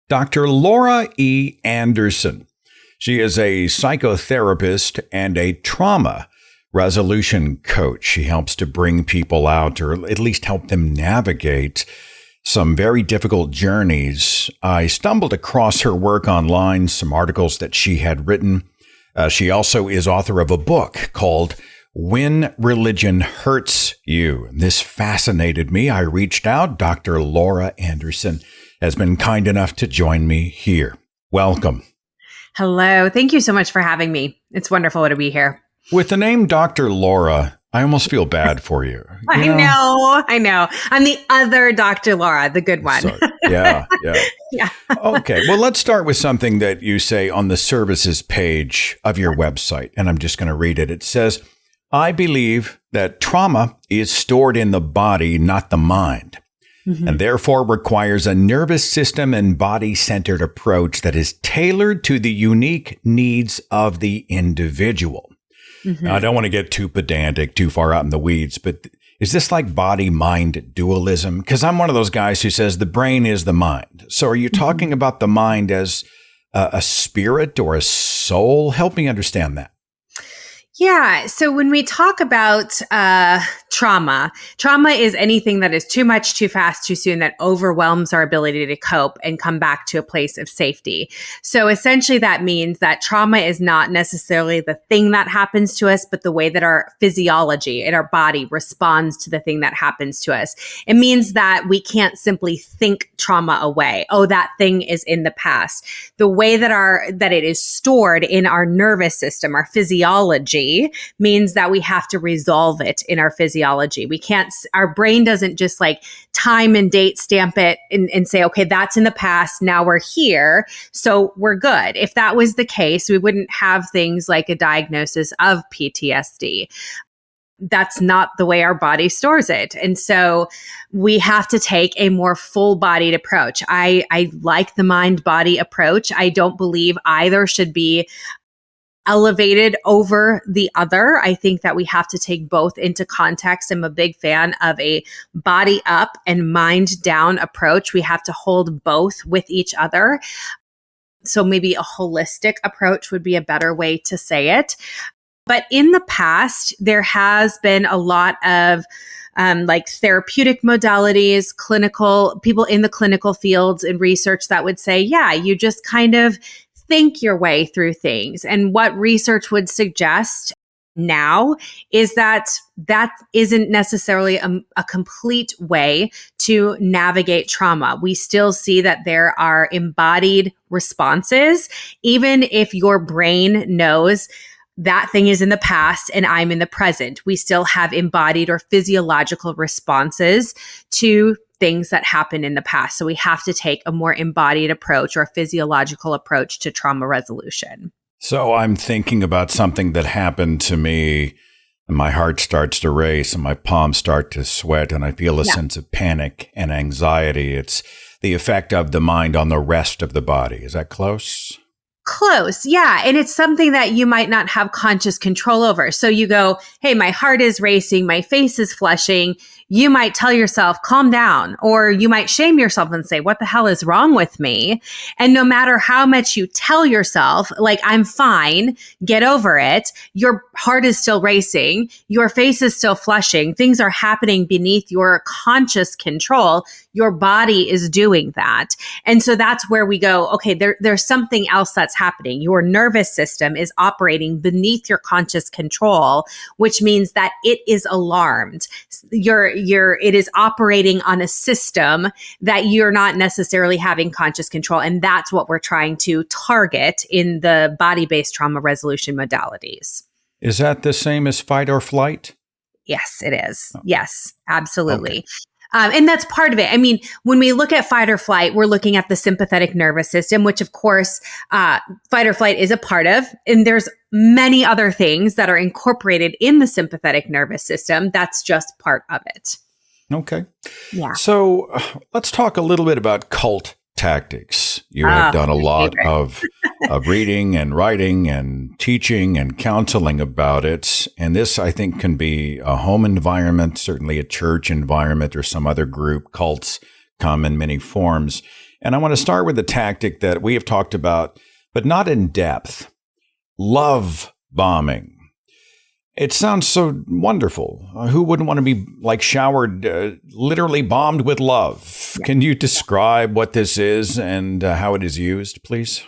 Dr. Laura E. Anderson. She is a psychotherapist and a trauma resolution coach. She helps to bring people out, or at least help them navigate some very difficult journeys. I stumbled across her work online, some articles that she had written. She also is author of a book called When Religion Hurts You. This fascinated me. I reached out. Dr. Laura Anderson has been kind enough to join me here. Welcome. Hello. Thank you so much for having me. It's wonderful to be here. With the name Dr. Laura, I almost feel bad for you. I know. I'm the other Dr. Laura, the good one. So, yeah. Okay. Well, let's start with something that you say on the services page of your website, and I'm just going to read it. It says, I believe that trauma is stored in the body, not the mind, and therefore requires a nervous system and body-centered approach that is tailored to the unique needs of the individual. Now, I don't want to get too pedantic, too far out in the weeds, but is this like body-mind dualism? Because I'm one of those guys who says the brain is the mind. So are you talking about the mind as a spirit or a soul? Help me understand that. Yeah. So when we talk about trauma is anything that is too much, too fast, too soon, that overwhelms our ability to cope and come back to a place of safety. So essentially that means that trauma is not necessarily the thing that happens to us, but the way that our physiology and our body responds to the thing that happens to us. It means that we can't simply think trauma away. Oh, that thing is in the past. The way that it is stored in our nervous system, our physiology, means that we have to resolve it in our physiology. Our brain doesn't just like time and date stamp it and say, okay, that's in the past. Now we're here. So we're good. If that was the case, we wouldn't have things like a diagnosis of PTSD. That's not the way our body stores it. And so we have to take a more full-bodied approach. I like the mind-body approach. I don't believe either should be elevated over the other. I think that we have to take both into context. I'm a big fan of a body up and mind down approach. We have to hold both with each other. So maybe a holistic approach would be a better way to say it. But in the past, there has been a lot of like therapeutic modalities, people in the clinical fields and research that would say, yeah, you just kind of think your way through things. And what research would suggest now is that isn't necessarily a complete way to navigate trauma. We still see that there are embodied responses, even if your brain knows that thing is in the past and I'm in the present. We still have embodied or physiological responses to things that happened in the past. So we have to take a more embodied approach or a physiological approach to trauma resolution. So I'm thinking about something that happened to me, and my heart starts to race and my palms start to sweat and I feel a sense of panic and anxiety. It's the effect of the mind on the rest of the body. Is that close? Close. Yeah. And it's something that you might not have conscious control over. So you go, hey, my heart is racing, my face is flushing. You might tell yourself, calm down, or you might shame yourself and say, what the hell is wrong with me? And no matter how much you tell yourself, like, I'm fine, get over it, your heart is still racing, your face is still flushing, things are happening beneath your conscious control. Your body is doing that. And so that's where we go, okay, there's something else that's happening. Your nervous system is operating beneath your conscious control, which means that it is alarmed. It is operating on a system that you're not necessarily having conscious control. And that's what we're trying to target in the body-based trauma resolution modalities. Is that the same as fight or flight? Yes, it is. Yes, absolutely. Okay. And that's part of it. I mean, when we look at fight or flight, we're looking at the sympathetic nervous system, which of course, fight or flight is a part of. And there's many other things that are incorporated in the sympathetic nervous system. That's just part of it. Okay. Yeah. So let's talk a little bit about cult tactics. You have done a lot of reading and writing and teaching and counseling about it. And this, I think, can be a home environment, certainly a church environment or some other group. Cults come in many forms. And I want to start with a tactic that we have talked about, but not in depth. Love bombing. It sounds so wonderful. Who wouldn't want to be like showered, literally bombed with love? Can you describe what this is and how it is used, please?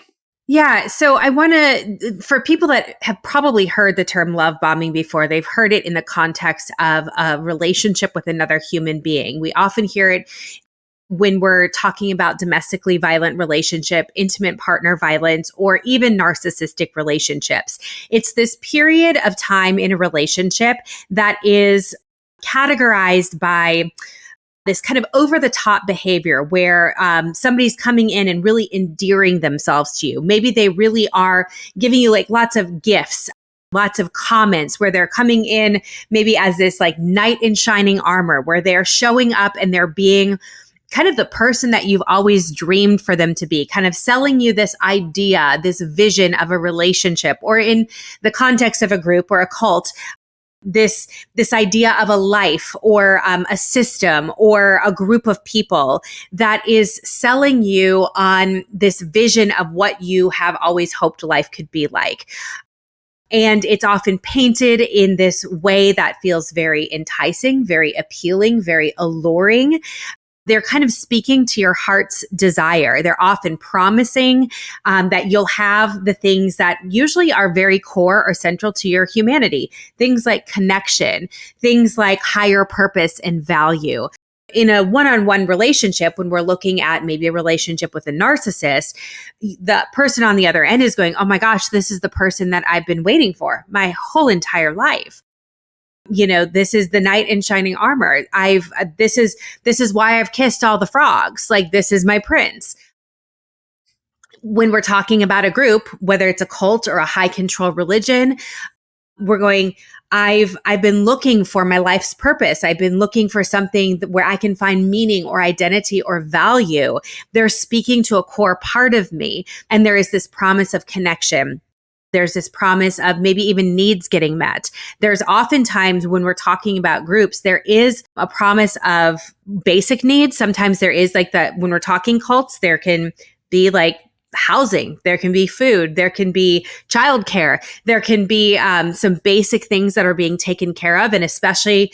Yeah. So I want to, for people that have probably heard the term love bombing before, they've heard it in the context of a relationship with another human being. We often hear it when we're talking about domestically violent relationship, intimate partner violence, or even narcissistic relationships. It's this period of time in a relationship that is categorized by this kind of over the top behavior where somebody's coming in and really endearing themselves to you. Maybe they really are giving you like lots of gifts, lots of comments where they're coming in maybe as this like knight in shining armor, where they're showing up and they're being kind of the person that you've always dreamed for them to be, kind of selling you this idea, this vision of a relationship, or in the context of a group or a cult, this idea of a life or a system or a group of people that is selling you on this vision of what you have always hoped life could be like. And it's often painted in this way that feels very enticing, very appealing, very alluring. They're kind of speaking to your heart's desire. They're often promising that you'll have the things that usually are very core or central to your humanity. Things like connection, things like higher purpose and value. In a one-on-one relationship, when we're looking at maybe a relationship with a narcissist, the person on the other end is going, oh my gosh, this is the person that I've been waiting for my whole entire life. You know, this is the knight in shining armor. This is why I've kissed all the frogs. Like, this is my prince. When we're talking about a group, whether it's a cult or a high control religion, we're going, I've been looking for my life's purpose. I've been looking for something where I can find meaning or identity or value. They're speaking to a core part of me. And there is this promise of connection. There's this promise of maybe even needs getting met. There's oftentimes when we're talking about groups, there is a promise of basic needs. Sometimes there is like that when we're talking cults, there can be like housing, there can be food, there can be childcare, there can be some basic things that are being taken care of. And especially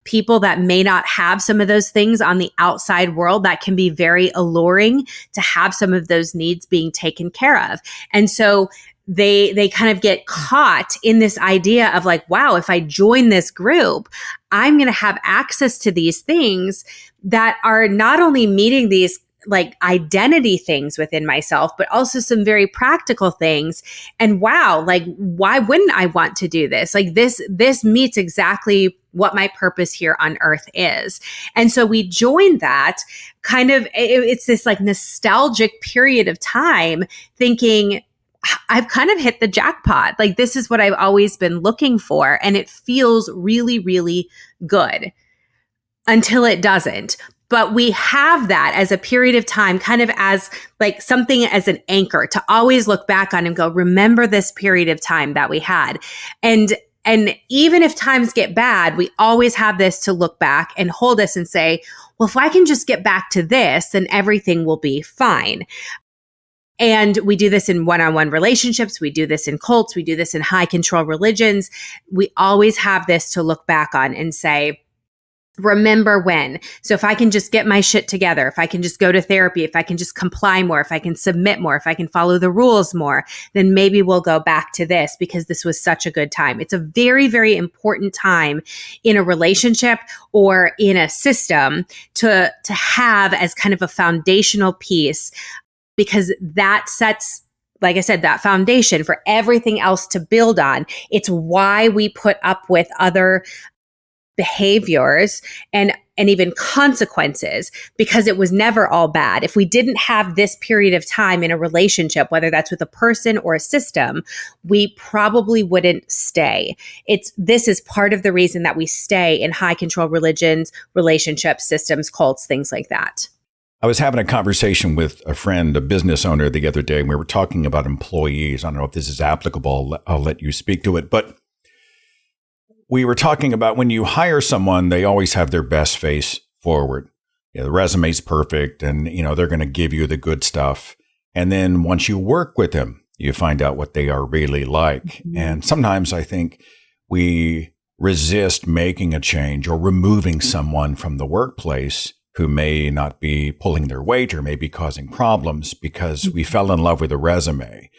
people that may not have some of those things on the outside world, that can be very alluring to have some of those needs being taken care of. And so they kind of get caught in this idea of like, wow, if I join this group, I'm going to have access to these things that are not only meeting these like identity things within myself, but also some very practical things. And wow, like, why wouldn't I want to do this? Like this meets exactly what my purpose here on earth is. And so we join that kind of, it's this like nostalgic period of time thinking, I've kind of hit the jackpot. Like, this is what I've always been looking for. And it feels really, really good until it doesn't. But we have that as a period of time, kind of as like something as an anchor to always look back on and go, remember this period of time that we had. And even if times get bad, we always have this to look back and hold us and say, well, if I can just get back to this, then everything will be fine. And we do this in one-on-one relationships. We do this in cults. We do this in high control religions. We always have this to look back on and say, remember when. So if I can just get my shit together, if I can just go to therapy, if I can just comply more, if I can submit more, if I can follow the rules more, then maybe we'll go back to this because this was such a good time. It's a very, very important time in a relationship or in a system to have as kind of a foundational piece, because that sets, like I said, that foundation for everything else to build on. It's why we put up with other behaviors and even consequences, because it was never all bad. If we didn't have this period of time in a relationship, whether that's with a person or a system, we probably wouldn't stay. This is part of the reason that we stay in high control religions, relationships, systems, cults, things like that. I was having a conversation with a friend, a business owner, the other day, and we were talking about employees. I don't know if this is applicable. I'll let you speak to it. But we were talking about when you hire someone, they always have their best face forward. the resume's perfect and, they're going to give you the good stuff. And then once you work with them, you find out what they are really like. Mm-hmm. And sometimes I think we resist making a change or removing someone from the workplace who may not be pulling their weight or may be causing problems because we fell in love with a resume.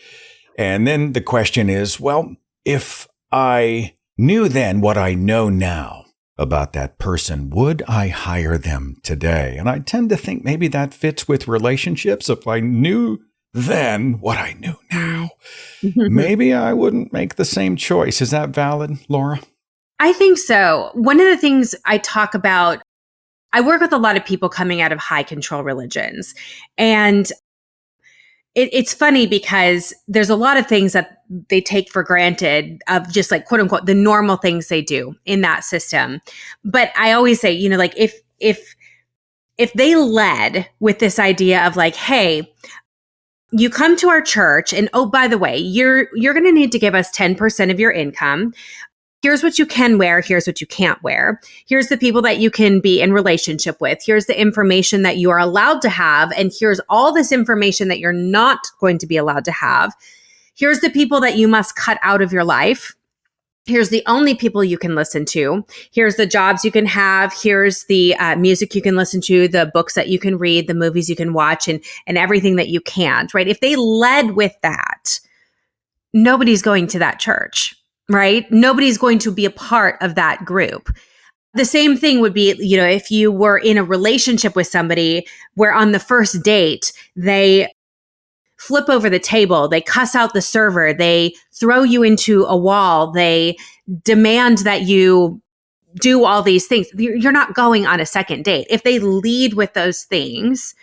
And then the question is, well, if I knew then what I know now about that person, would I hire them today? And I tend to think maybe that fits with relationships. If I knew then what I knew now, maybe I wouldn't make the same choice. Is that valid, Laura? I think so. One of the things I talk about, I work with a lot of people coming out of high control religions. And it's funny because there's a lot of things that they take for granted of just like, quote unquote, the normal things they do in that system. But I always say, like if they led with this idea of like, hey, you come to our church and, oh, by the way, you're going to need to give us 10% of your income. Here's what you can wear. Here's what you can't wear. Here's the people that you can be in relationship with. Here's the information that you are allowed to have. And here's all this information that you're not going to be allowed to have. Here's the people that you must cut out of your life. Here's the only people you can listen to. Here's the jobs you can have. Here's the music you can listen to, the books that you can read, the movies you can watch, and everything that you can't, right? If they led with that, nobody's going to that church. Right? Nobody's going to be a part of that group. The same thing would be, if you were in a relationship with somebody where on the first date, they flip over the table, they cuss out the server, they throw you into a wall, they demand that you do all these things. You're not going on a second date. If they lead with those things,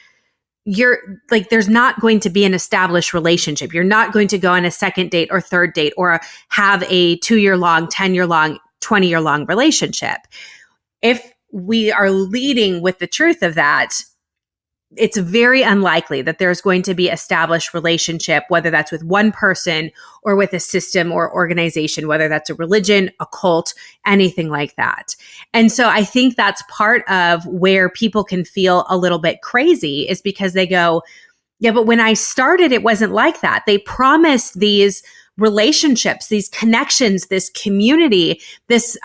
you're like, there's not going to be an established relationship. You're not going to go on a second date or third date or have a 2-year-long, 10-year-long, 20-year-long relationship. If we are leading with the truth of that, it's very unlikely that there's going to be established relationship, whether that's with one person or with a system or organization, whether that's a religion, a cult, anything like that. And so I think that's part of where people can feel a little bit crazy is because they go, yeah, but when I started, it wasn't like that. They promised these relationships, these connections, this community, this,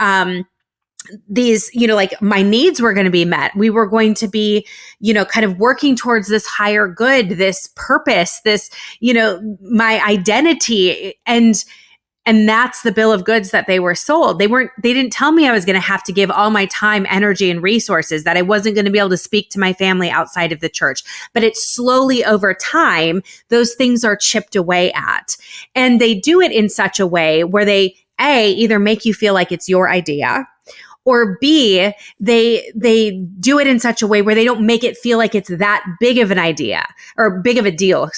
these, like my needs were going to be met. We were going to be, kind of working towards this higher good, this purpose, this, my identity. And that's the bill of goods that they were sold. They didn't tell me I was going to have to give all my time, energy, and resources, that I wasn't going to be able to speak to my family outside of the church. But it's slowly over time, those things are chipped away at. And they do it in such a way where they, A, either make you feel like it's your idea, or B, they do it in such a way where they don't make it feel like it's that big of an idea or big of a deal,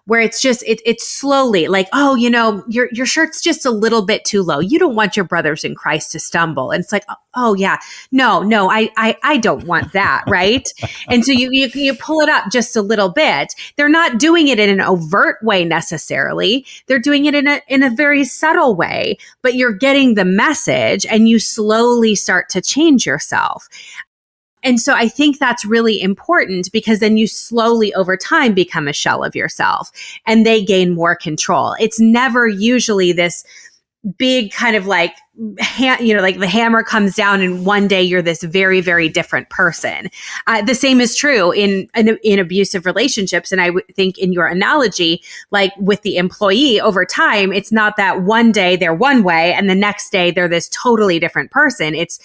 where it's just, it's slowly like, oh, your shirt's just a little bit too low. You don't want your brothers in Christ to stumble. And it's like, oh yeah, no, I don't want that. Right. And so you pull it up just a little bit. They're not doing it in an overt way necessarily. They're doing it in a very subtle way, but you're getting the message and you slowly start to change yourself. And so I think that's really important because then you slowly over time become a shell of yourself and they gain more control. It's never usually this big kind of like, like the hammer comes down and one day you're this very, very different person. The same is true in abusive relationships. And I think in your analogy, like with the employee over time, it's not that one day they're one way and the next day they're this totally different person. It's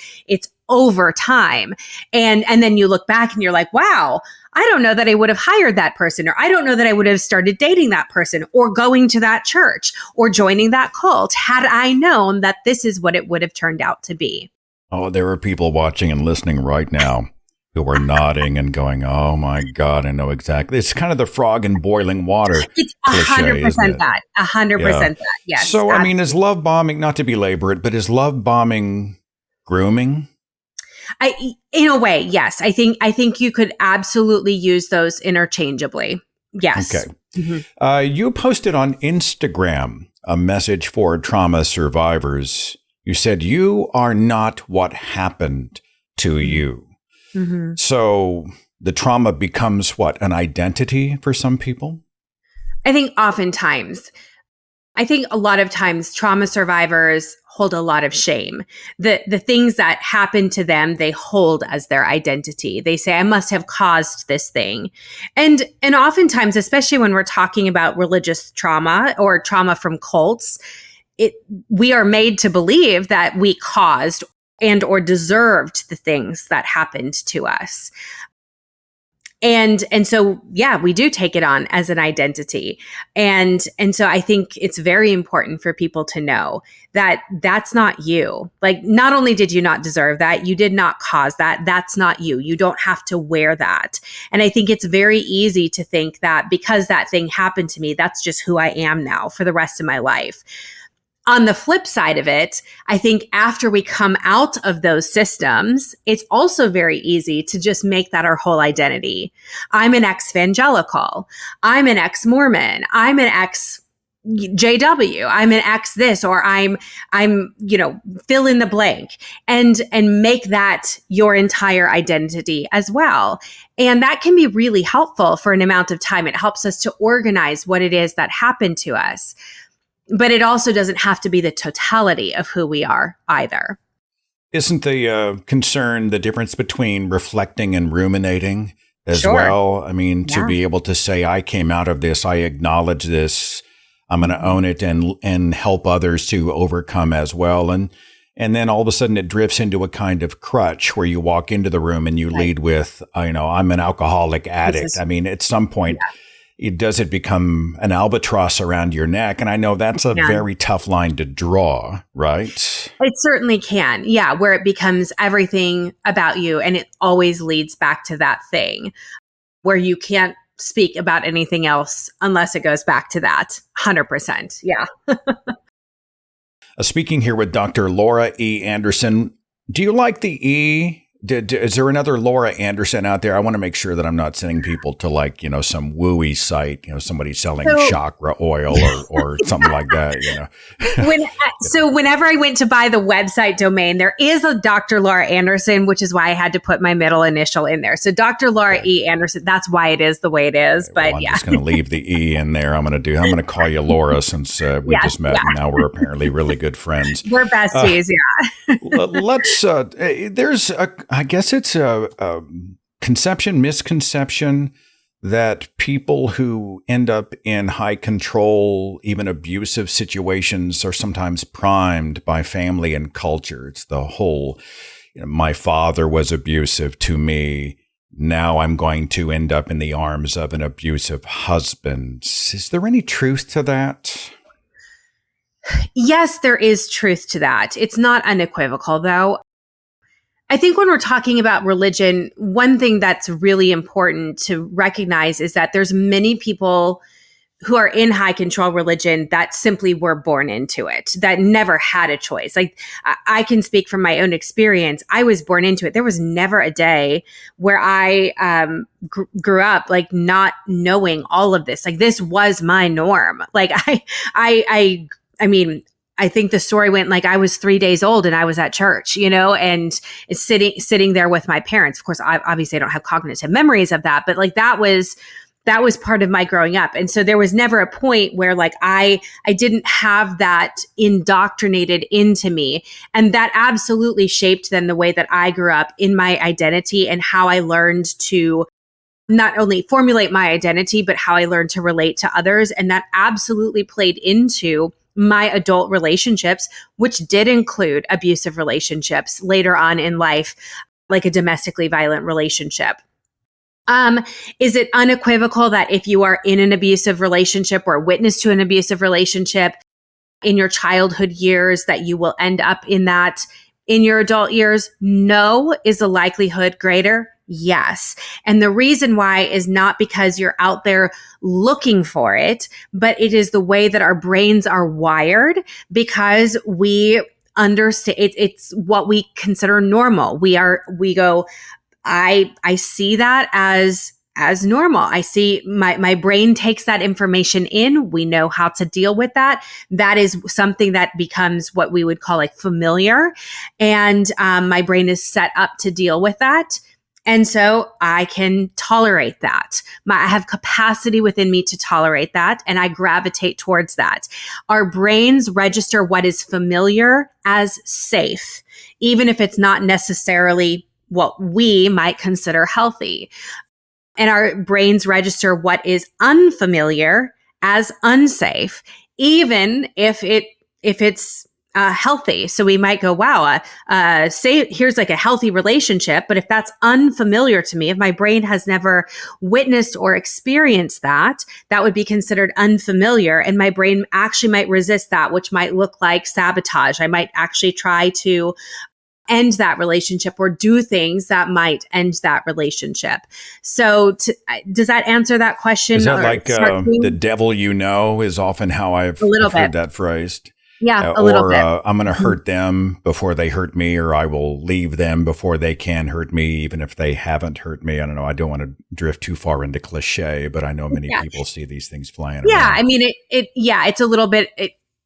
over time. And then you look back and you're like, wow, I don't know that I would have hired that person, or I don't know that I would have started dating that person or going to that church or joining that cult had I known that this is what it would have turned out to be. Oh, there are people watching and listening right now who are nodding and going, oh my God, I know exactly. It's kind of the frog in boiling water. It's 100% that. 100% that. Yes. So, I mean, is love bombing, not to belabor it, but is love bombing grooming? In a way, yes. I think you could absolutely use those interchangeably. Yes. Okay. Mm-hmm. You posted on Instagram a message for trauma survivors. You said, you are not what happened to you. Mm-hmm. So the trauma becomes what? An identity for some people? I think oftentimes, I think a lot of times trauma survivors hold a lot of shame. The things that happen to them, they hold as their identity. They say, I must have caused this thing. And oftentimes, especially when we're talking about religious trauma or trauma from cults, we are made to believe that we caused and or deserved the things that happened to us. And so, yeah, we do take it on as an identity. And so I think it's very important for people to know that that's not you. Like, not only did you not deserve that, you did not cause that. That's not you. You don't have to wear that. And I think it's very easy to think that because that thing happened to me, that's just who I am now for the rest of my life. On the flip side of it, I think after we come out of those systems, it's also very easy to just make that our whole identity. I'm an exvangelical. I'm an ex-Mormon. I'm an ex-JW. I'm an ex this, or I'm, fill in the blank, and make that your entire identity as well. And that can be really helpful for an amount of time. It helps us to organize what it is that happened to us. But it also doesn't have to be the totality of who we are either. Isn't the concern the difference between reflecting and ruminating as Sure. well? I mean, to Yeah. be able to say, I came out of this, I acknowledge this, I'm going to own it and help others to overcome as well. And then all of a sudden it drifts into a kind of crutch where you walk into the room and you lead with, I'm an alcoholic addict. I mean, at some point, does it become an albatross around your neck? And I know that's a very tough line to draw, right? It certainly can. Yeah, where it becomes everything about you and it always leads back to that thing where you can't speak about anything else unless it goes back to that 100%. Yeah. Speaking here with Dr. Laura E. Anderson. Do you like the E? Is there another Laura Anderson out there? I want to make sure that I'm not sending people to some wooey site, somebody selling chakra oil or something like that, So whenever I went to buy the website domain, there is a Dr. Laura Anderson, which is why I had to put my middle initial in there. So Dr. Laura E. Anderson, that's why it is the way it is. But I'm just going to leave the E in there. I'm going to call you Laura since we just met and now we're apparently really good friends. We're besties. Let's, there's I guess it's a misconception that people who end up in high control, even abusive situations are sometimes primed by family and culture. It's the whole, my father was abusive to me. Now I'm going to end up in the arms of an abusive husband. Is there any truth to that? Yes, there is truth to that. It's not unequivocal, though. I think when we're talking about religion, one thing that's really important to recognize is that there's many people who are in high control religion that simply were born into it, that never had a choice. Like, I can speak from my own experience. I was born into it. There was never a day where I grew up like not knowing all of this. Like, this was my norm. Like, I mean, I think the story went like I was 3 days old and I was at church, and it's sitting there with my parents. Of course, obviously I don't have cognitive memories of that, but like that was part of my growing up. And so there was never a point where like I didn't have that indoctrinated into me. And that absolutely shaped then the way that I grew up in my identity and how I learned to not only formulate my identity, but how I learned to relate to others. And that absolutely played into my adult relationships, which did include abusive relationships later on in life, like a domestically violent relationship. Is it unequivocal that if you are in an abusive relationship or witness to an abusive relationship in your childhood years, that you will end up in that in your adult years? No. Is the likelihood greater? Yes. And the reason why is not because you're out there looking for it, but it is the way that our brains are wired, because we understand it's what we consider normal. We go, I see that as normal. I see my brain takes that information in. We know how to deal with that. That is something that becomes what we would call like familiar. And my brain is set up to deal with that. And so I can tolerate that. I have capacity within me to tolerate that, and I gravitate towards that. Our brains register what is familiar as safe, even if it's not necessarily what we might consider healthy. And our brains register what is unfamiliar as unsafe, even if it's healthy. So we might go, wow, say here's like a healthy relationship, but if that's unfamiliar to me, if my brain has never witnessed or experienced that, that would be considered unfamiliar. And my brain actually might resist that, which might look like sabotage. I might actually try to end that relationship or do things that might end that relationship. So does that answer that question? Is that like the devil you know is often how I've heard that phrased? Yeah, a little bit. I'm going to hurt them before they hurt me, or I will leave them before they can hurt me, even if they haven't hurt me. I don't know. I don't want to drift too far into cliche, but I know many people see these things flying around. Yeah, I mean, it's a little bit,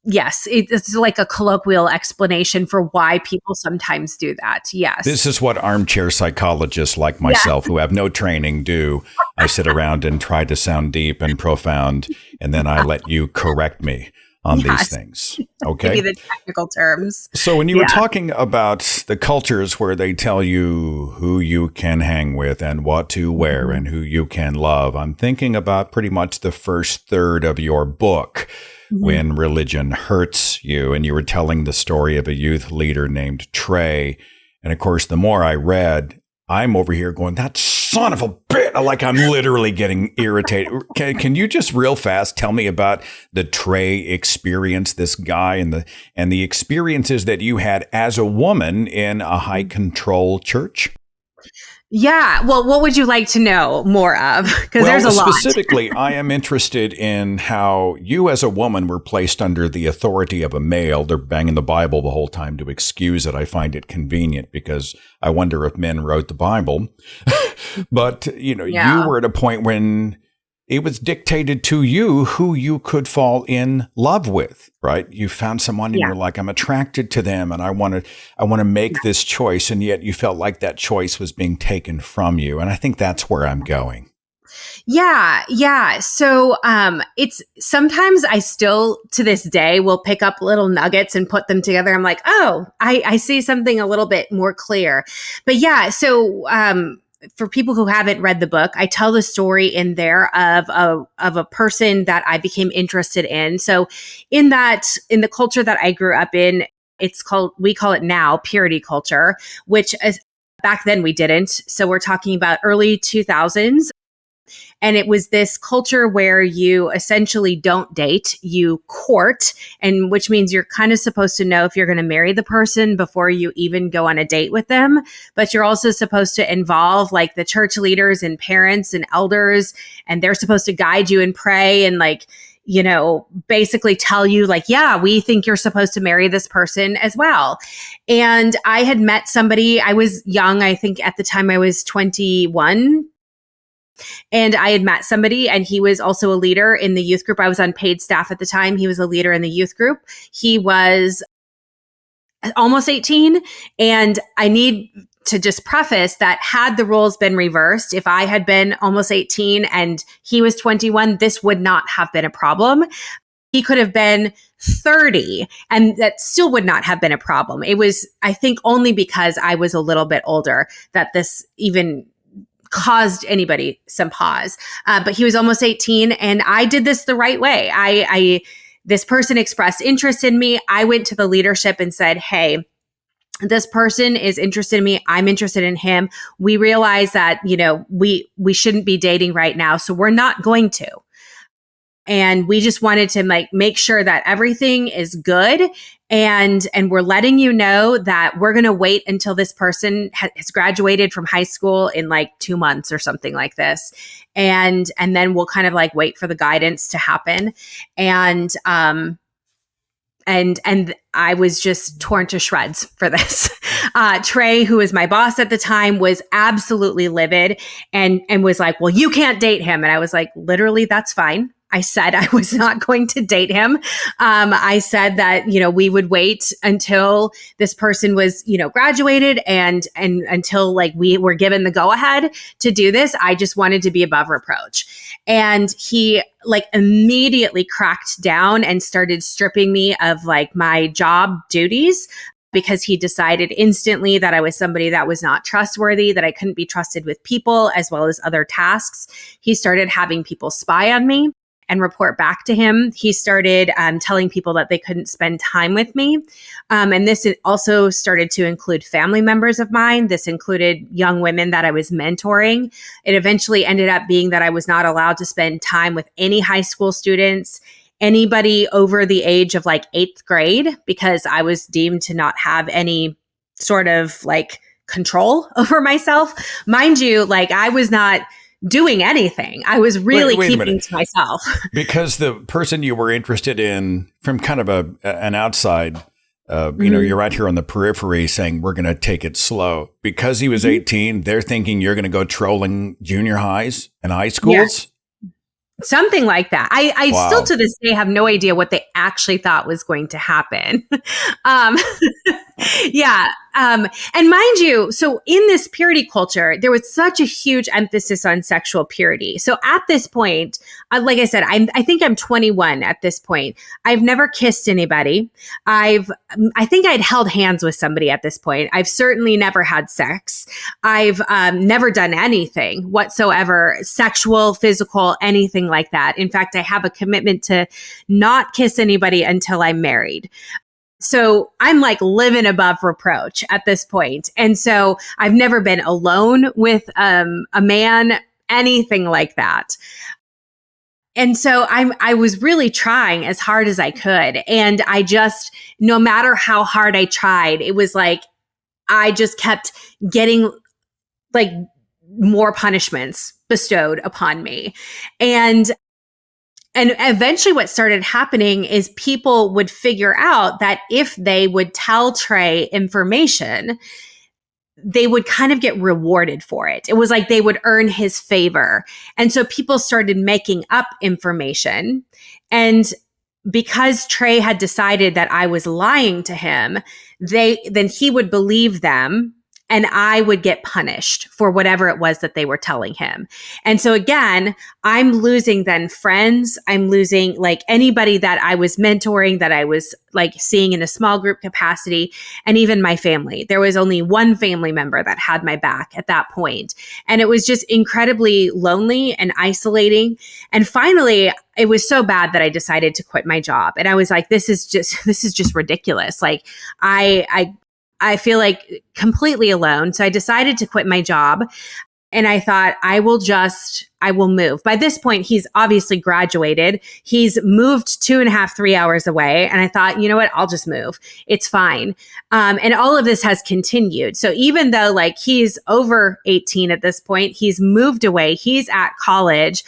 yes, it's like a colloquial explanation for why people sometimes do that. Yes. This is what armchair psychologists like myself, who have no training, do. I sit around and try to sound deep and profound, and then I let you correct me on these things. Okay. Maybe the technical terms. So when you were talking about the cultures where they tell you who you can hang with and what to wear and who you can love, I'm thinking about pretty much the first third of your book, When Religion Hurts You. And you were telling the story of a youth leader named Trey. And of course, the more I read, I'm over here going, that son of a bitch. Like, I'm literally getting irritated. Can you just real fast tell me about the Trey experience, this guy, and the experiences that you had as a woman in a high control church? Yeah. Well, what would you like to know more of? Because there's a lot. Specifically, I am interested in how you as a woman were placed under the authority of a male. They're banging the Bible the whole time to excuse it. I find it convenient because I wonder if men wrote the Bible. But, you were at a point when it was dictated to you who you could fall in love with, right? You found someone and you're like, I'm attracted to them and I want to make this choice. And yet you felt like that choice was being taken from you. And I think that's where I'm going. Yeah. So it's sometimes I still to this day will pick up little nuggets and put them together. I'm like, oh, I see something a little bit more clear. But so for people who haven't read the book, I tell the story in there of a person that I became interested in. So in the culture that I grew up in, we call it now purity culture, which back then we didn't. So we're talking about early 2000s. And it was this culture where you essentially don't date, you court, and which means you're kind of supposed to know if you're going to marry the person before you even go on a date with them. But you're also supposed to involve like the church leaders and parents and elders, and they're supposed to guide you and pray and basically tell you like, yeah, we think you're supposed to marry this person as well. And I had met somebody, I was young, I think at the time I was 21. And I had met somebody and he was also a leader in the youth group. I was on paid staff at the time. He was a leader in the youth group. He was almost 18. And I need to just preface that had the roles been reversed, if I had been almost 18 and he was 21, this would not have been a problem. He could have been 30 and that still would not have been a problem. It was, I think, only because I was a little bit older that this even caused anybody some pause. But he was almost 18 and I did this the right way. This person expressed interest in me. I went to the leadership and said, hey, this person is interested in me. I'm interested in him. We realize that, we shouldn't be dating right now. So we're not going to. And we just wanted to make sure that everything is good. And we're letting you know that we're going to wait until this person has graduated from high school in 2 months or something like this. And then we'll kind of wait for the guidance to happen. And I was just torn to shreds for this. Trey, who was my boss at the time, was absolutely livid and was like, well, you can't date him. And I was like, literally, that's fine. I said I was not going to date him. I said that, we would wait until this person was, graduated and until like we were given the go ahead to do this. I just wanted to be above reproach. And he like immediately cracked down and started stripping me of like my job duties, because he decided instantly that I was somebody that was not trustworthy, that I couldn't be trusted with people as well as other tasks. He started having people spy on me and report back to him. He started telling people that they couldn't spend time with me. And this also started to include family members of mine. This included young women that I was mentoring. It eventually ended up being that I was not allowed to spend time with any high school students, anybody over the age of like 8th grade, because I was deemed to not have any sort of like control over myself. Mind you, like I was not doing anything. I was really keeping to myself. Because the person you were interested in from kind of an outside, you're right here on the periphery saying, we're going to take it slow. Because he was 18, they're thinking you're going to go trolling junior highs and high schools. Yeah. Something like that. I Wow. still to this day have no idea what they actually thought was going to happen. Yeah. And mind you, so in this purity culture, there was such a huge emphasis on sexual purity. So at this point, like I said, I think I'm 21 at this point. I've never kissed anybody. I think I'd held hands with somebody at this point. I've certainly never had sex. I've never done anything whatsoever, sexual, physical, anything like that. In fact, I have a commitment to not kiss anybody until I'm married. So I'm like living above reproach at this point. And so I've never been alone with a man, anything like that. And so I was really trying as hard as I could. And I just, no matter how hard I tried, it was like, I just kept getting like more punishments bestowed upon me. And eventually what started happening is people would figure out that if they would tell Trey information, they would kind of get rewarded for it. It was like they would earn his favor. And so people started making up information. And because Trey had decided that I was lying to him, then he would believe them. And I would get punished for whatever it was that they were telling him. And so again, I'm losing then friends. I'm losing like anybody that I was mentoring, that I was like seeing in a small group capacity, and even my family. There was only one family member that had my back at that point. And it was just incredibly lonely and isolating. And finally, it was so bad that I decided to quit my job. And I was like, this is just ridiculous. Like I feel like completely alone. So I decided to quit my job, and I thought I will move. By this point, he's obviously graduated. He's moved 2.5, 3 hours away. And I thought, you know what? I'll just move. It's fine. And all of this has continued. So even though like he's over 18 at this point, he's moved away, he's at college.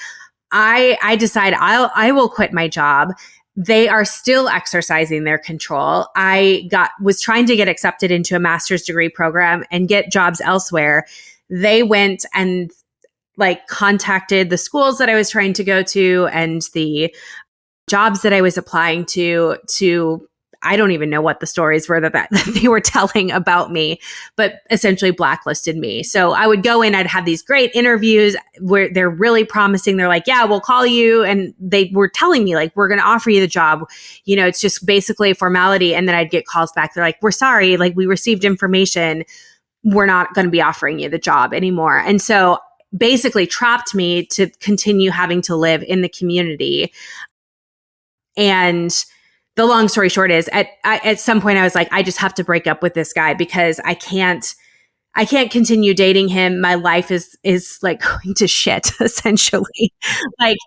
I decide I will quit my job. They are still exercising their control. I was trying to get accepted into a master's degree program and get jobs elsewhere. They went and like contacted the schools that I was trying to go to and the jobs that I was applying to I don't even know what the stories were that they were telling about me, but essentially blacklisted me. So I would go in, I'd have these great interviews where they're really promising. They're like, yeah, we'll call you. And they were telling me like, we're going to offer you the job. It's just basically a formality. And then I'd get calls back. They're like, we're sorry. Like we received information. We're not going to be offering you the job anymore. And so basically trapped me to continue having to live in the community. And the long story short is at some point I was like, I just have to break up with this guy because I can't continue dating him. My life is like going to shit essentially. Like,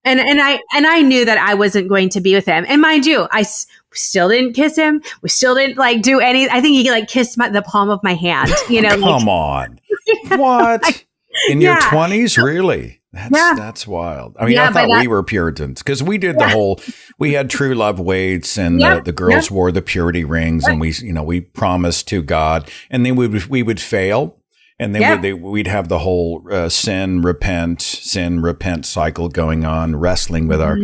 and I knew that I wasn't going to be with him. And mind you, I still didn't kiss him. We still didn't like do any, I think he like kissed the palm of my hand, Come on. What? In your 20s? Really? That's wild. I mean, I thought we were Puritans because we did the whole, we had true love weights and the girls wore the purity rings and we promised to God and then we would fail And then we'd have the whole sin, repent cycle going on, wrestling with our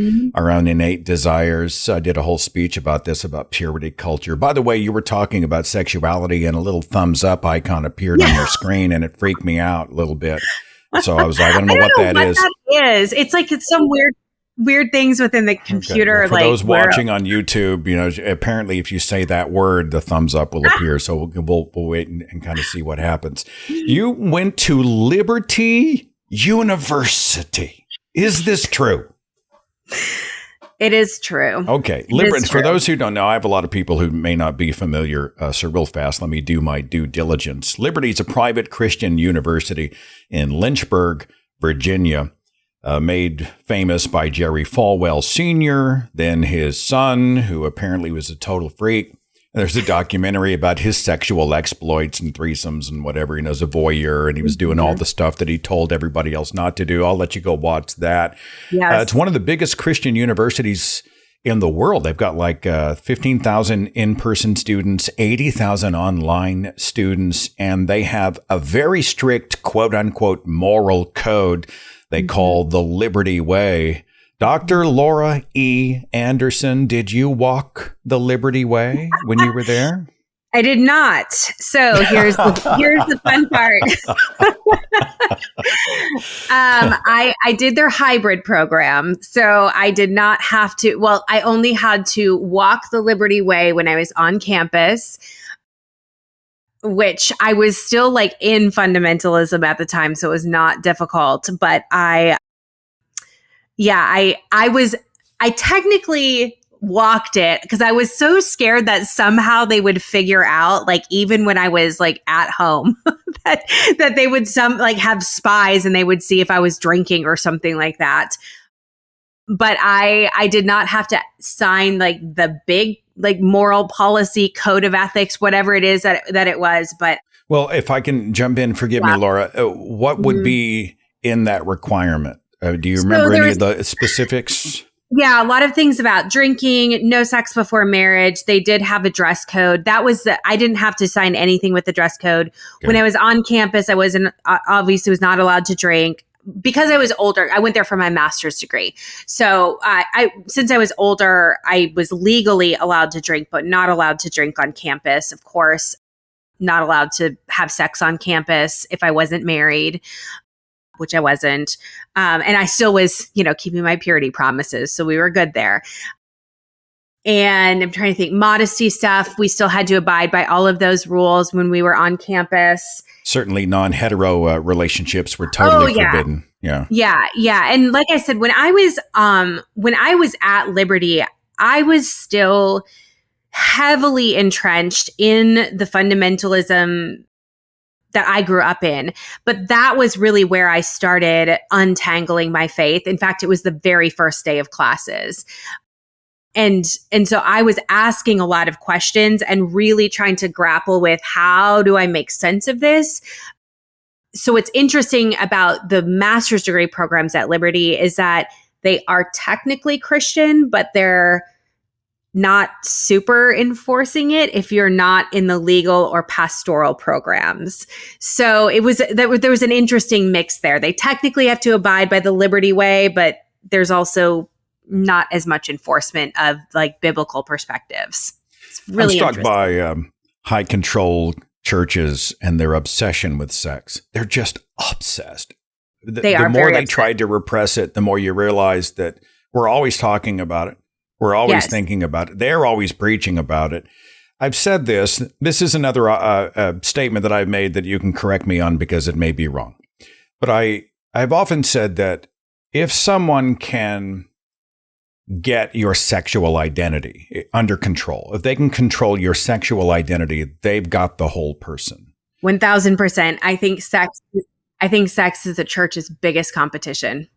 own innate desires. I did a whole speech about this, about purity culture. By the way, you were talking about sexuality, and a little thumbs up icon appeared on your screen, and it freaked me out a little bit. So I was like, I don't know what that is. That is. It's like it's some weird things within the computer. Okay. Well, for those watching on YouTube, apparently if you say that word, the thumbs up will appear. So we'll wait and kind of see what happens. You went to Liberty University. Is this true? It is true. Okay. Liberty. For those who don't know, I have a lot of people who may not be familiar. So real fast, let me do my due diligence. Liberty is a private Christian university in Lynchburg, Virginia. Made famous by Jerry Falwell Sr., then his son, who apparently was a total freak. There's a documentary about his sexual exploits and threesomes and whatever. As a voyeur, and he was doing all the stuff that he told everybody else not to do. I'll let you go watch that. Yes. It's one of the biggest Christian universities in the world. They've got like 15,000 in-person students, 80,000 online students, and they have a very strict, quote-unquote, moral code they call the Liberty Way. Dr. Laura E. Anderson, did you walk the Liberty Way when you were there? I did not. So here's the fun part. I did their hybrid program. So I did not have to, I only had to walk the Liberty Way when I was on campus, which I was still like in fundamentalism at the time. So it was not difficult, but I technically walked it because I was so scared that somehow they would figure out, like, even when I was like at home, that they would have spies and they would see if I was drinking or something like that. But I did not have to sign like the big like moral policy code of ethics, whatever it is that it was. But well, if I can jump in, forgive me, Laura, what would be in that requirement? Do you remember any of the specifics? Yeah, a lot of things about drinking, no sex before marriage. They did have a dress code. I didn't have to sign anything with the dress code. Okay. When I was on campus, I obviously was not allowed to drink. Because I was older, I went there for my master's degree. So since I was older, I was legally allowed to drink, but not allowed to drink on campus. Of course, not allowed to have sex on campus if I wasn't married, which I wasn't. And I still was, keeping my purity promises. So we were good there. And I'm trying to think, modesty stuff. We still had to abide by all of those rules when we were on campus. Certainly non-hetero relationships were totally forbidden. Yeah. And like I said, when I was at Liberty, I was still heavily entrenched in the fundamentalism that I grew up in. But that was really where I started untangling my faith. In fact, it was the very first day of classes. And so I was asking a lot of questions and really trying to grapple with, how do I make sense of this? So what's interesting about the master's degree programs at Liberty is that they are technically Christian, but they're not super enforcing it if you're not in the legal or pastoral programs. So there was an interesting mix there. They technically have to abide by the Liberty Way, but there's also not as much enforcement of like biblical perspectives. It's really I'm struck by high control churches and their obsession with sex. They're just obsessed. The more they tried to repress it, the more you realize that we're always talking about it. We're always thinking about it. They're always preaching about it. I've said this. This is another statement that I've made that you can correct me on because it may be wrong. But I've often said that if someone can get your sexual identity under control, if they can control your sexual identity, they've got the whole person. 1000%. I think sex is the church's biggest competition.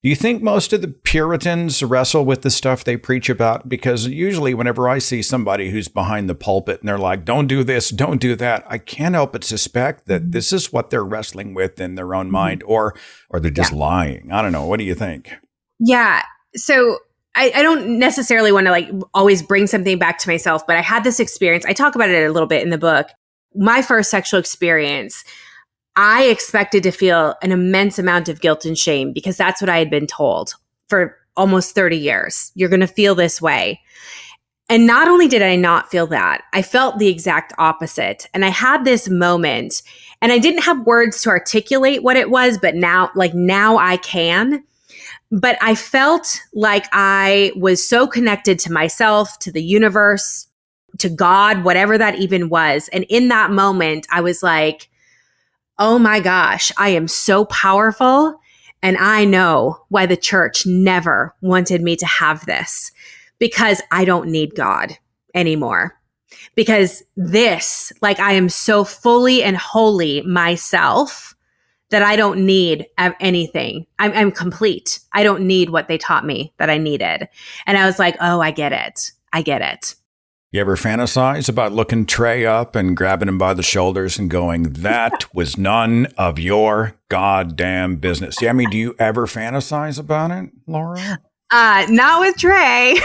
Do you think most of the Puritans wrestle with the stuff they preach about? Because usually whenever I see somebody who's behind the pulpit and they're like, don't do this, don't do that, I can't help but suspect that this is what they're wrestling with in their own mind, or they're just lying. I don't know. What do you think? Yeah. So I don't necessarily want to like always bring something back to myself, but I had this experience. I talk about it a little bit in the book. My first sexual experience, I expected to feel an immense amount of guilt and shame because that's what I had been told for almost 30 years. You're going to feel this way. And not only did I not feel that, I felt the exact opposite. And I had this moment, and I didn't have words to articulate what it was, but now I can. But I felt like I was so connected to myself, to the universe, to God, whatever that even was. And in that moment, I was like, oh my gosh, I am so powerful. And I know why the church never wanted me to have this, because I don't need God anymore. Because this, like, I am so fully and wholly myself that I don't need anything. I'm complete. I don't need what they taught me that I needed. And I was like, oh, I get it. I get it. You ever fantasize about looking Trey up and grabbing him by the shoulders and going, that was none of your goddamn business? Yeah, I mean, do you ever fantasize about it, Laura? Not with Trey.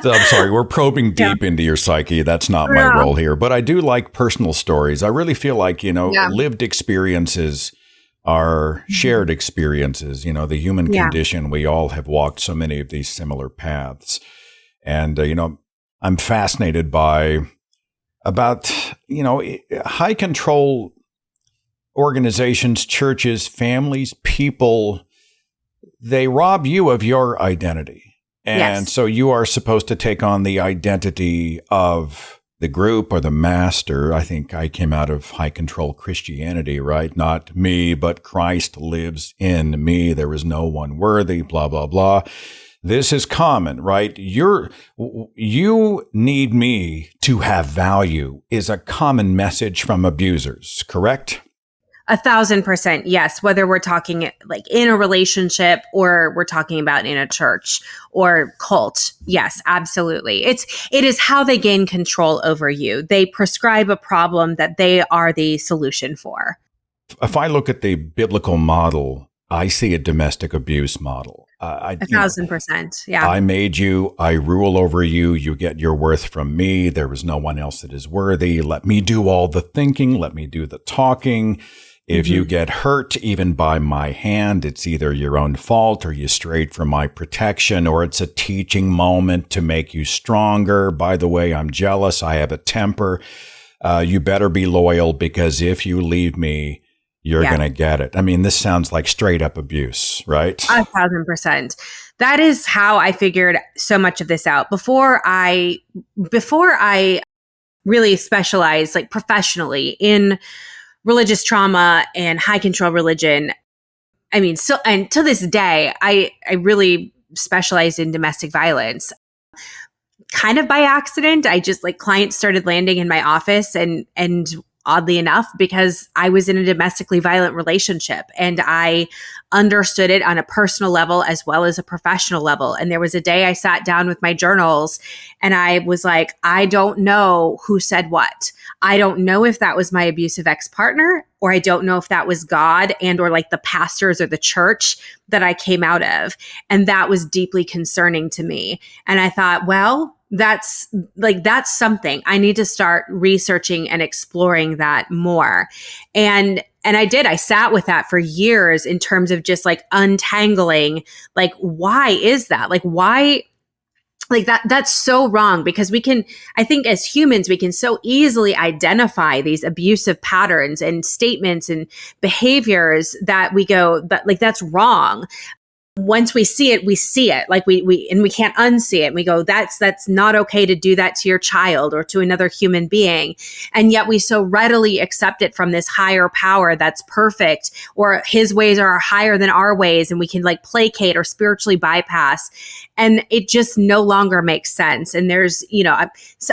So, I'm sorry, we're probing deep into your psyche. That's not my role here. But I do like personal stories. I really feel like, lived experiences are shared experiences. The human condition, we all have walked so many of these similar paths. And, I'm fascinated about high control organizations, churches, families, people. They rob you of your identity. And so you are supposed to take on the identity of the group or the master. I think I came out of high control Christianity, right? Not me, but Christ lives in me. There is no one worthy, blah, blah, blah. This is common, right? You need me to have value is a common message from abusers, correct? 1,000%. Yes. Whether we're talking like in a relationship or we're talking about in a church or cult. Yes, absolutely. It is how they gain control over you. They prescribe a problem that they are the solution for. If I look at the biblical model, I see a domestic abuse model. 1,000%. Yeah. I made you. I rule over you. You get your worth from me. There is no one else that is worthy. Let me do all the thinking. Let me do the talking. If you get hurt, even by my hand, it's either your own fault or you strayed from my protection, or it's a teaching moment to make you stronger. By the way, I'm jealous. I have a temper. You better be loyal, because if you leave me, you're going to get it. I mean, this sounds like straight up abuse, right? 1,000%. That is how I figured so much of this out. Before I really specialized like professionally in religious trauma and high control religion. I mean, so, and to this day, I really specialized in domestic violence. Kind of by accident. I just clients started landing in my office and oddly enough, because I was in a domestically violent relationship and I understood it on a personal level as well as a professional level. And there was a day I sat down with my journals and I was like, I don't know who said what. I don't know if that was my abusive ex-partner, or I don't know if that was God and or the pastors or the church that I came out of. And that was deeply concerning to me. And I thought, well, that's something I need to start researching and exploring that more. And I did. I sat with that for years in terms of just untangling, why is that? Why? That's so wrong, because I think as humans, we can so easily identify these abusive patterns and statements and behaviors that we go, that's wrong. Once we see it, we see it. We can't unsee it. And we go, that's not okay to do that to your child or to another human being. And yet we so readily accept it from this higher power that's perfect, or his ways are higher than our ways. And we can placate or spiritually bypass. And it just no longer makes sense. And there's,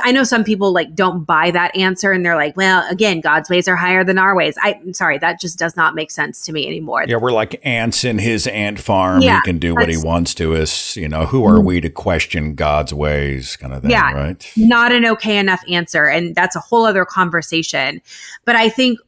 I know some people don't buy that answer. And they're like, well, again, God's ways are higher than our ways. I'm sorry, that just does not make sense to me anymore. Yeah, we're like ants in his ant farm. Yeah, he can do what he wants to us. Who are we to question God's ways, kind of thing, right? Not an okay enough answer. And that's a whole other conversation. But I think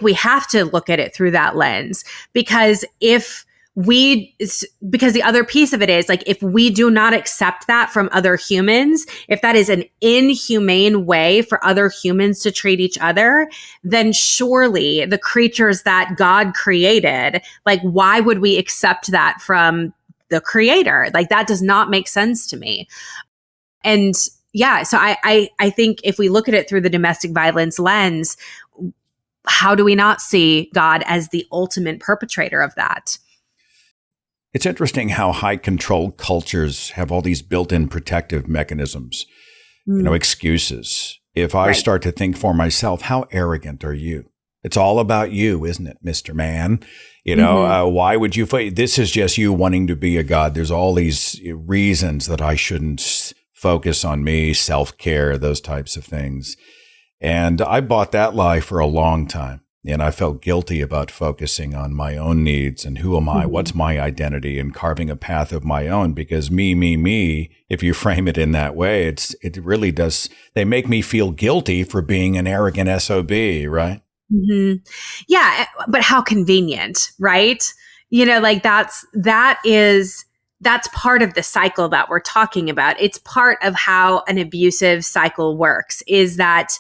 we have to look at it through that lens, because if because the other piece of it is like, if we do not accept that from other humans, if that is an inhumane way for other humans to treat each other, then surely the creatures that God created, like, why would we accept that from the creator? Like, that does not make sense to me. And yeah, so I think if we look at it through the domestic violence lens, how do we not see God as the ultimate perpetrator of that? It's interesting how high control cultures have all these built-in protective mechanisms, excuses. If I start to think for myself, how arrogant are you? It's all about you, isn't it, Mr. Man? Why would you fight? This is just you wanting to be a god. There's all these reasons that I shouldn't focus on me, self-care, those types of things. And I bought that lie for a long time. And I felt guilty about focusing on my own needs and who am I, what's my identity, and carving a path of my own, because me, if you frame it in that way, it really does. They make me feel guilty for being an arrogant SOB, right? Mm-hmm. Yeah. But how convenient, right? Like that's part of the cycle that we're talking about. It's part of how an abusive cycle works, is that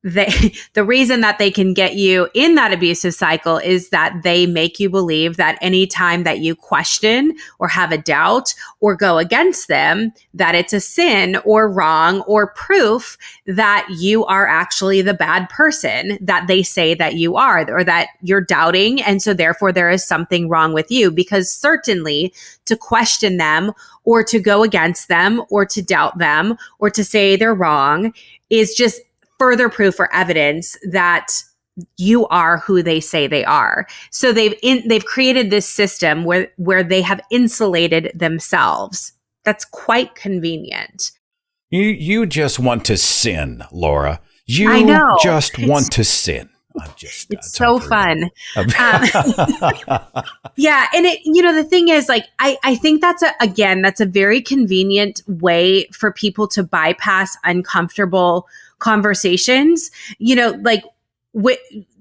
the reason that they can get you in that abusive cycle is that they make you believe that anytime that you question or have a doubt or go against them, that it's a sin or wrong or proof that you are actually the bad person that they say that you are, or that you're doubting. And so therefore there is something wrong with you, because certainly to question them or to go against them or to doubt them or to say they're wrong is just further proof or evidence that you are who they say they are. So they've created this system where they have insulated themselves. That's quite convenient. You just want to sin, Laura. I know. Just want to sin. It's so fun. Yeah. And the thing is, like, I think that's a very convenient way for people to bypass uncomfortable conversations.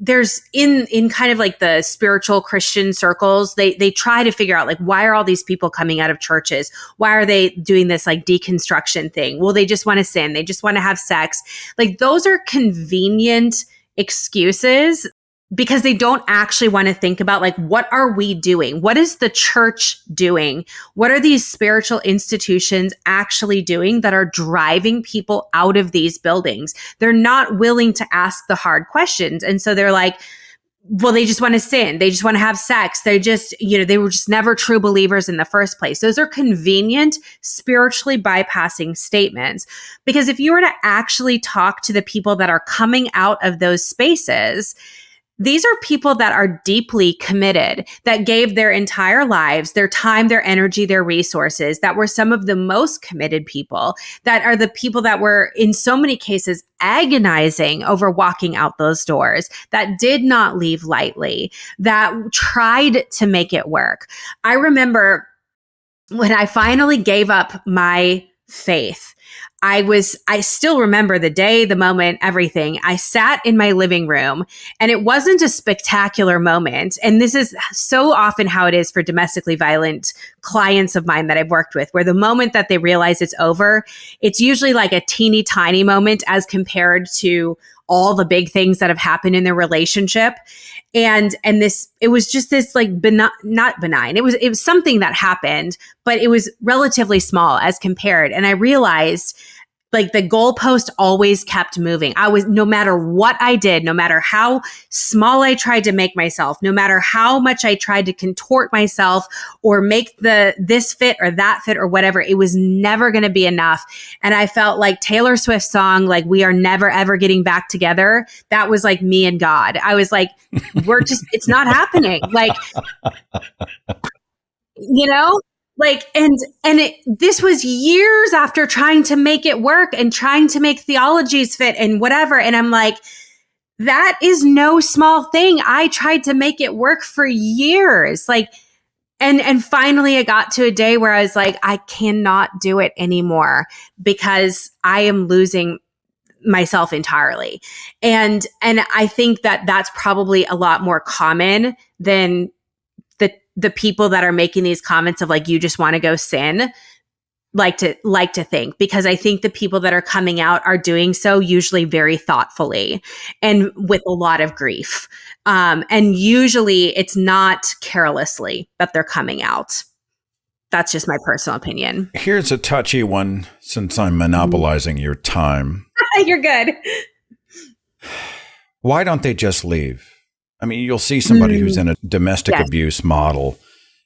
There's in kind of like the spiritual Christian circles, they try to figure out, like, why are all these people coming out of churches? Why are they doing this like deconstruction thing? Well, they just want to sin. They just want to have sex. Like, those are convenient excuses, because they don't actually want to think about, like, what are we doing? What is the church doing? What are these spiritual institutions actually doing that are driving people out of these buildings? They're not willing to ask the hard questions. And so they're like, well, they just want to sin. They just want to have sex. They just, they were just never true believers in the first place. Those are convenient, spiritually bypassing statements. Because if you were to actually talk to the people that are coming out of those spaces, these are people that are deeply committed, that gave their entire lives, their time, their energy, their resources, that were some of the most committed people, that are the people that were, in so many cases, agonizing over walking out those doors, that did not leave lightly, that tried to make it work. I remember when I finally gave up my faith, I still remember the day, the moment, everything. I sat in my living room, and it wasn't a spectacular moment. And this is so often how it is for domestically violent clients of mine that I've worked with, where the moment that they realize it's over, it's usually like a teeny tiny moment as compared to all the big things that have happened in their relationship. And it was just this like not benign. It was something that happened, but it was relatively small as compared. And I realized, like, the goalpost always kept moving. No matter what I did, no matter how small I tried to make myself, no matter how much I tried to contort myself or make this fit or that fit or whatever, it was never going to be enough. And I felt like Taylor Swift's song, like, "We are never, ever getting back together." That was like me and God. I was like, it's not happening. Like, Like, this was years after trying to make it work and trying to make theologies fit and whatever. And I'm like, that is no small thing. I tried to make it work for years. Like, and finally it got to a day where I was like, I cannot do it anymore because I am losing myself entirely. And I think that that's probably a lot more common than the people that are making these comments of like, you just want to go sin, like to think, because I think the people that are coming out are doing so usually very thoughtfully and with a lot of grief. And usually it's not carelessly that they're coming out. That's just my personal opinion. Here's a touchy one, since I'm monopolizing your time. You're good. Why don't they just leave? I mean, you'll see somebody who's in a domestic abuse model,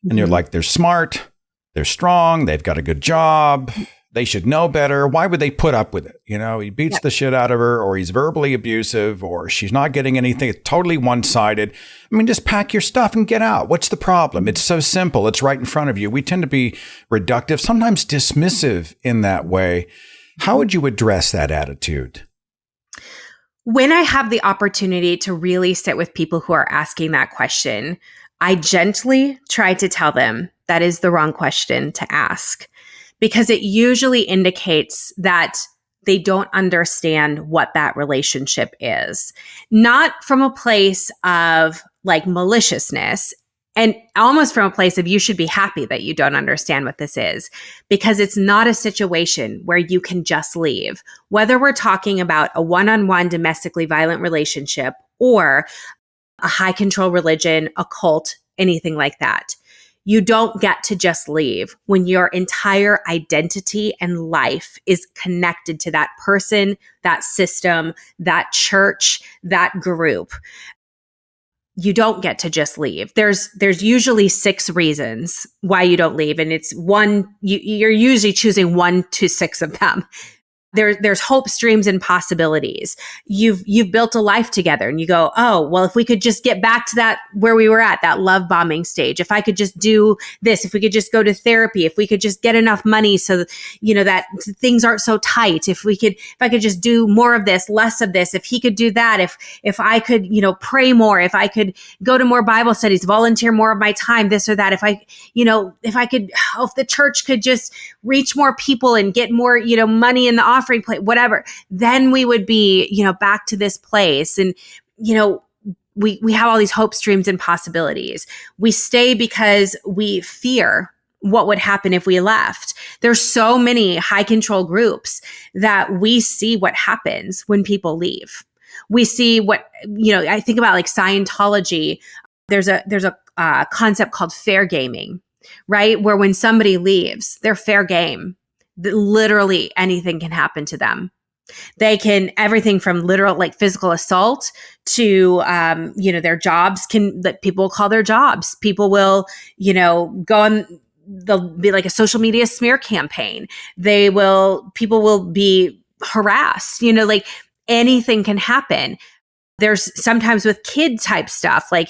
and you're like, they're smart, they're strong, they've got a good job, they should know better. Why would they put up with it? You know, he beats the shit out of her, or he's verbally abusive, or she's not getting anything. It's totally one-sided. I mean, just pack your stuff and get out. What's the problem? It's so simple. It's right in front of you. We tend to be reductive, sometimes dismissive in that way. How would you address that attitude? When I have the opportunity to really sit with people who are asking that question, I gently try to tell them that is the wrong question to ask, because it usually indicates that they don't understand what that relationship is. Not from a place of like maliciousness, and almost from a place of you should be happy that you don't understand what this is, because it's not a situation where you can just leave. Whether we're talking about a one-on-one domestically violent relationship or a high control religion, a cult, anything like that, you don't get to just leave when your entire identity and life is connected to that person, that system, that church, that group. You don't get to just leave. There's usually 6 reasons why you don't leave. And it's you're usually choosing 1 to 6 of them. There's hopes, dreams, and possibilities. You've built a life together, and you go, oh, well, if we could just get back to that where we were at, that love bombing stage, if I could just do this, if we could just go to therapy, if we could just get enough money so that, you know, that things aren't so tight, if I could just do more of this, less of this, if he could do that, if I could, you know, pray more, if I could go to more Bible studies, volunteer more of my time, this or that, if the church could just reach more people and get more, you know, money in the offering plate, whatever, then we would be, you know, back to this place. And, you know, we have all these hopes, dreams, and possibilities. We stay because we fear what would happen if we left. There's so many high control groups that we see what happens when people leave. We see what, you know, I think about like Scientology. There's a concept called fair gaming, right? Where when somebody leaves, they're fair game. Literally anything can happen to them. They can, everything from literal like physical assault to, you know, their jobs that people will call their jobs. People will, you know, they'll be like a social media smear campaign. People will be harassed, you know, like anything can happen. There's sometimes with kid type stuff, like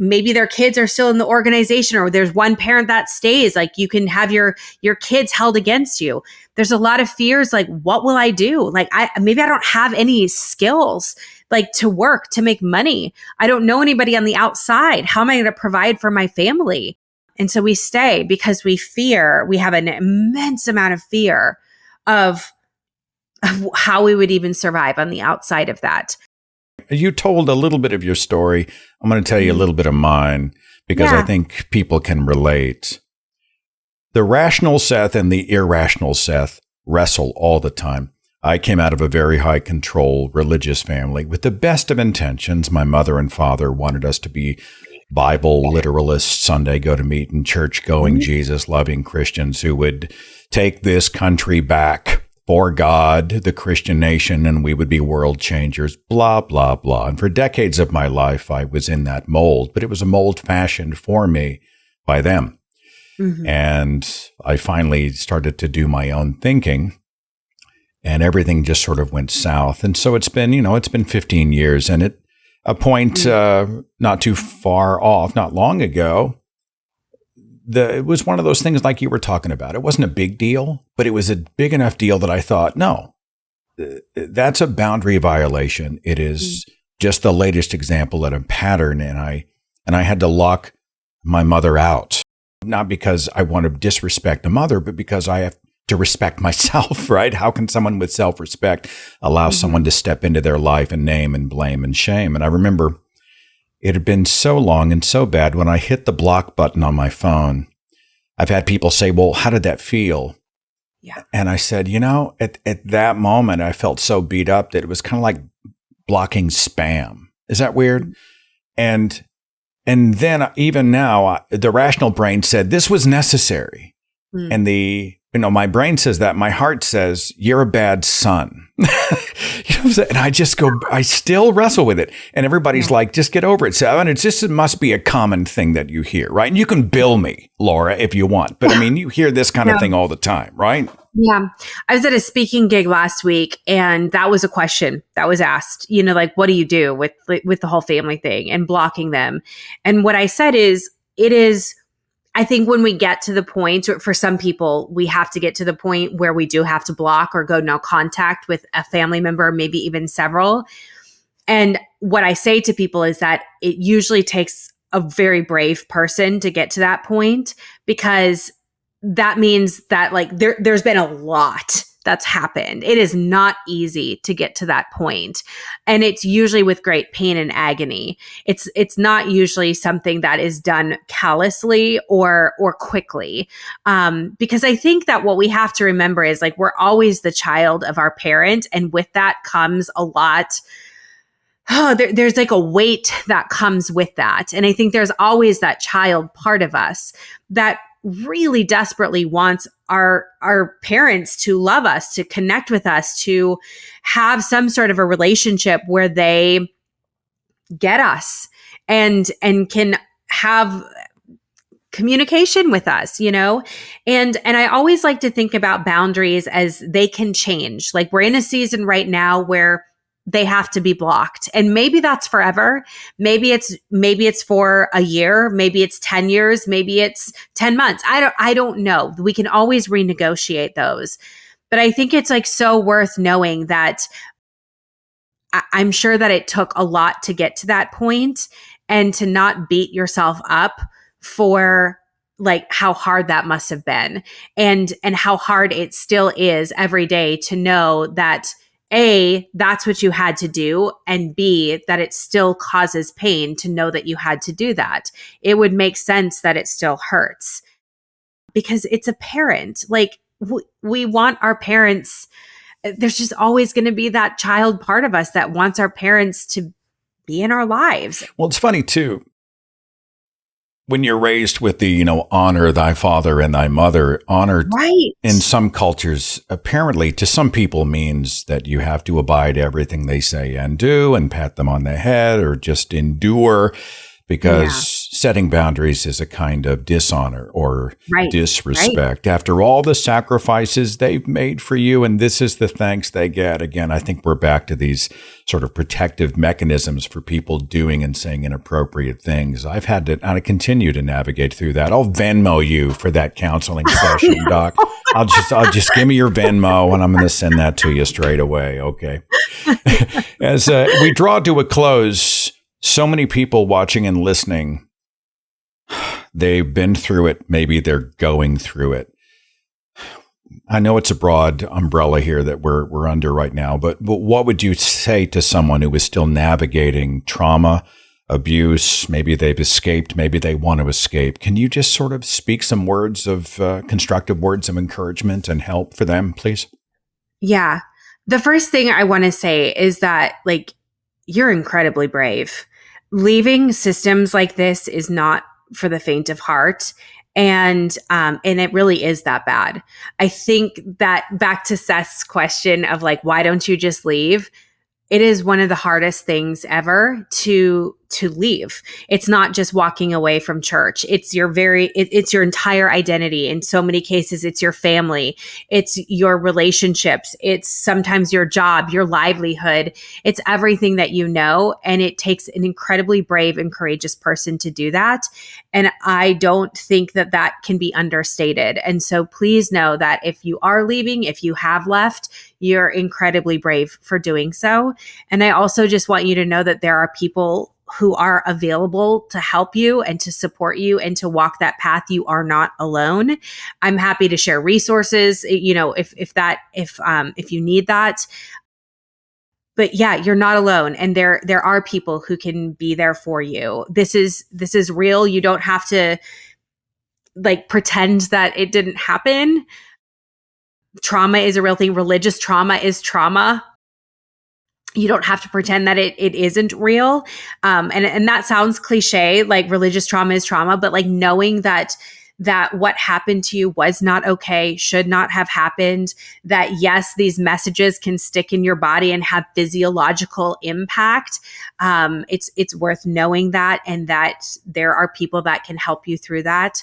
maybe their kids are still in the organization, or there's one parent that stays, like you can have your kids held against you. There's a lot of fears, like, what will I do? Like, maybe I don't have any skills, like to work, to make money. I don't know anybody on the outside. How am I going to provide for my family? And so we stay because we have an immense amount of fear of how we would even survive on the outside of that. You told a little bit of your story. I'm going to tell you a little bit of mine, because I think people can relate. The rational Seth and the irrational Seth wrestle all the time. I came out of a very high control religious family with the best of intentions. My mother and father wanted us to be Bible literalists, Sunday go to meeting, church going, Jesus loving Christians who would take this country back for God, the Christian nation, and we would be world changers, blah, blah, blah. And for decades of my life, I was in that mold, but it was a mold fashioned for me by them. Mm-hmm. And I finally started to do my own thinking, and everything just sort of went south. And so it's been 15 years, and at a point not too far off, not long ago, it was one of those things like you were talking about. It wasn't a big deal, but it was a big enough deal that I thought, no, that's a boundary violation. It is just the latest example of a pattern. And I had to lock my mother out, not because I want to disrespect a mother, but because I have to respect myself, right? How can someone with self-respect allow someone to step into their life and name and blame and shame? And I remember it had been so long and so bad. When I hit the block button on my phone, I've had people say, well, how did that feel? Yeah. And I said, at that moment, I felt so beat up that it was kind of like blocking spam. Is that weird? And then even now, the rational brain said this was necessary. And my brain says that. My heart says, you're a bad son. And I still wrestle with it. And everybody's like, just get over it. So it must be a common thing that you hear, right? And you can bill me, Laura, if you want. But you hear this kind of thing all the time, right? Yeah. I was at a speaking gig last week, and that was a question that was asked, like, what do you do with the whole family thing and blocking them? And what I said is, I think when we get to the point, or for some people, we have to get to the point where we do have to block or go no contact with a family member, maybe even several. And what I say to people is that it usually takes a very brave person to get to that point, because that means that there's been a lot that's happened. It is not easy to get to that point. And it's usually with great pain and agony. It's not usually something that is done callously or quickly. Because I think that what we have to remember is we're always the child of our parent. And with that comes a lot. There's a weight that comes with that. And I think there's always that child part of us that really desperately wants our parents to love us, to connect with us, to have some sort of a relationship where they get us and can have communication with us, and I always like to think about boundaries as they can change. We're in a season right now where they have to be blocked, and maybe that's forever. Maybe it's for a year, maybe it's 10 years, maybe it's 10 months. I don't know. We can always renegotiate those. But I think it's so worth knowing that I'm sure that it took a lot to get to that point, and to not beat yourself up for how hard that must have been, and how hard it still is every day to know that A, that's what you had to do, and B, that it still causes pain to know that you had to do that. It would make sense that it still hurts, because it's a parent. We want our parents. There's just always going to be that child part of us that wants our parents to be in our lives. Well, it's funny too. When you're raised with the, honor thy father and thy mother, honor Right. in some cultures, apparently to some people means that you have to abide everything they say and do and pat them on the head or just endure, because setting boundaries is a kind of dishonor or disrespect after all the sacrifices they've made for you. And this is the thanks they get. Again, I think we're back to these sort of protective mechanisms for people doing and saying inappropriate things. I've had to, and I continue to navigate through that. I'll Venmo you for that counseling session, Doc. I'll just give me your Venmo and I'm going to send that to you straight away. Okay. As we draw to a close, so many people watching and listening, they've been through it. Maybe they're going through it. I know it's a broad umbrella here that we're under right now, but what would you say to someone who is still navigating trauma, abuse? Maybe they've escaped. Maybe they want to escape. Can you just sort of speak some words of constructive words of encouragement and help for them, please? Yeah. The first thing I want to say is that, you're incredibly brave. Leaving systems like this is not for the faint of heart. And it really is that bad. I think that back to Seth's question of why don't you just leave? It is one of the hardest things ever to leave. It's not just walking away from church. It's it's your entire identity. In so many cases, it's your family, it's your relationships, it's sometimes your job, your livelihood. It's everything that you know. And it takes an incredibly brave and courageous person to do that. And I don't think that can be understated. And so please know that if you are leaving, if you have left, you're incredibly brave for doing so. And I also just want you to know that there are people who are available to help you and to support you and to walk that path. You are not alone. I'm happy to share resources, if you need that. but yeah, you're not alone. And there are people who can be there for you. This is real. You don't have to like pretend that it didn't happen. Trauma is a real thing. Religious trauma is trauma. You don't have to pretend that it isn't real. And that sounds cliche, like religious trauma is trauma, but like knowing that what happened to you was not okay, should not have happened, that yes, these messages can stick in your body and have physiological impact. It's worth knowing that, and that there are people that can help you through that.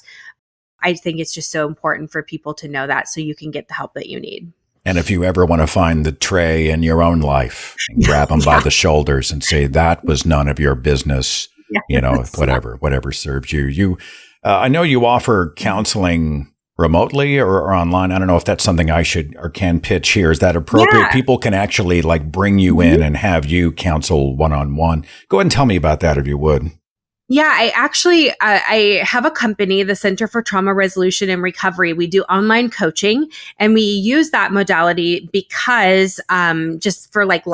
I think it's just so important for people to know that, so you can get the help that you need. And if you ever want to find the tray in your own life and grab them by the shoulders and say, that was none of your business, whatever serves you. I know you offer counseling remotely or online. I don't know if that's something I should or can pitch here. Is that appropriate? Yeah. People can actually like bring you in and have you counsel one-on-one. Go ahead and tell me about that if you would. Yeah, I have a company, the Center for Trauma Resolution and Recovery. We do online coaching, and we use that modality because just for like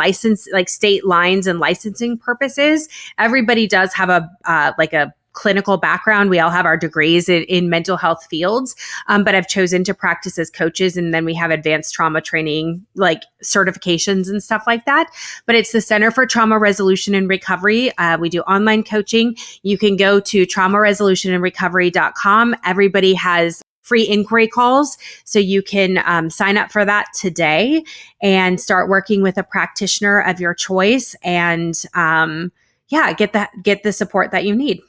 state lines and licensing purposes, everybody does have a clinical background. We all have our degrees in mental health fields, but I've chosen to practice as coaches. And then we have advanced trauma training, like certifications and stuff like that. But it's the Center for Trauma Resolution and Recovery. We do online coaching. You can go to traumaresolutionandrecovery.com. Everybody has free inquiry calls. So you can sign up for that today and start working with a practitioner of your choice, and get the support that you need.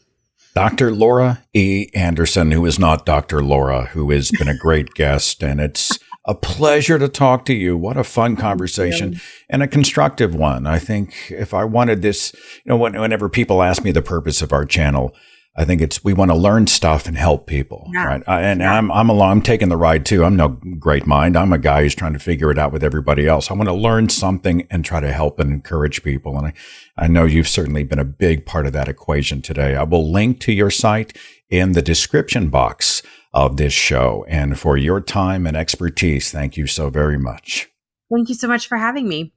Dr. Laura E. Anderson, who is not Dr. Laura, who has been a great guest, and it's a pleasure to talk to you. What a fun conversation and a constructive one. I think if I wanted this, whenever people ask me the purpose of our channel, I think we want to learn stuff and help people, right? I'm taking the ride too. I'm no great mind. I'm a guy who's trying to figure it out with everybody else. I want to learn something and try to help and encourage people. And I know you've certainly been a big part of that equation today. I will link to your site in the description box of this show. And for your time and expertise, thank you so very much. Thank you so much for having me.